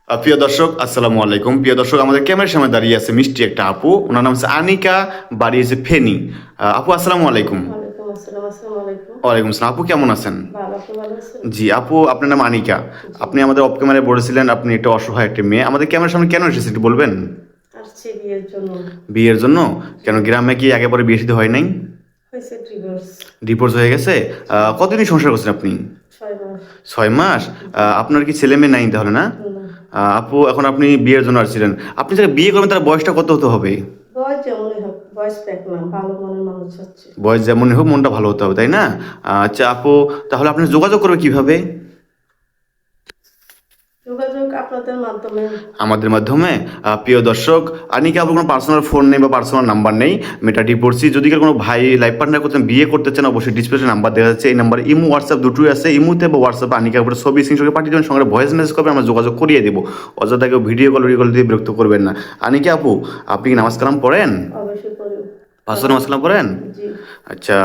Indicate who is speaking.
Speaker 1: প্রিয় দর্শক আসসালামু আলাইকুম। প্রিয় দর্শক, আমাদের ক্যামেরার সামনে দাঁড়িয়ে আছে মিষ্টি একটা আপু, ওনার নাম হচ্ছে আনিকা, বাড়ি হচ্ছে ফেনী। আপু আসসালামু আলাইকুম।
Speaker 2: ওয়ালাইকুম আসসালাম। আসসালামু আলাইকুম।
Speaker 1: ওয়ালাইকুম আসসালাম। আপু কেমন আছেন?
Speaker 2: ভালো, আপনি ভালো আছেন?
Speaker 1: জি আপু, আপনার নাম আনিকা।
Speaker 2: জি।
Speaker 1: আপনি আমাদের অফ ক্যামেরায় বলেছিলেন আপনি একটা অসহায় একটা মেয়ে, আমাদের ক্যামেরার সামনে কেন এসেছেন একটু বলবেন?
Speaker 2: আসছি বিয়ের জন্য।
Speaker 1: বিয়ের জন্য? কেন, গ্রামে কি আগে পরে বিয়ে শাদী হয় নাই?
Speaker 2: হয়েছে ডিভোর্স।
Speaker 1: ডিভোর্স হয়ে গেছে? কতদিন সংসার করছেন আপনি?
Speaker 2: 6 মাস।
Speaker 1: 6 মাস?
Speaker 2: জি।
Speaker 1: আপনার কি ছেলে মেয়ে নাই তাহলে না?
Speaker 2: না।
Speaker 1: আপু এখন আপনি বিয়ের জন্য আসছিলেন, আপনি যারা বিয়ে করবেন তার বয়সটা কত হতে হবে?
Speaker 2: বয়স যেমনই হোক, বয়স প্যাক না, ভালো মনের মানুষ হচ্ছে।
Speaker 1: বয়স যেমনই হোক মনটা ভালো হতে হবে, তাই না? আচ্ছা আপু, তাহলে আপনি যোগাযোগ করবে কিভাবে?
Speaker 2: যোগাযোগ আপনাদের মাধ্যমে।
Speaker 1: আমাদের মাধ্যমে? প্রিয় দর্শক, আনিকা আপুর কোনো পার্সোনাল ফোন নেই বা পার্সোনাল নাম্বার নেই, মেয়েটা ডিভোর্সি। যদি কেউ কোনো ভাই লাইফ পার্টনার করতেন, বিয়ে করতে চান, অবশ্যই ডিসপ্লেতে নাম্বার দেখা যাচ্ছে, এই নাম্বার ইমো হোয়াটসঅ্যাপ দুটোই আছে। ইমোতে বা হোয়াটসঅ্যাপে আনিকা আপুর ছবি স্ক্রিনশট পাঠিয়ে দেবেন, সঙ্গে ভয়েস মেসেজ করবেন, আমরা যোগাযোগ করিয়ে দেবো। অযথা কেউ ভিডিও কল দিয়ে বিরক্ত করবেন না। আনিকা আপু, আপনি কি নামাজ কালাম পড়েন?
Speaker 2: অবশ্যই করি।
Speaker 1: 5 ওয়াক্ত নামাজ কালাম পড়েন?
Speaker 2: জি।
Speaker 1: আচ্ছা।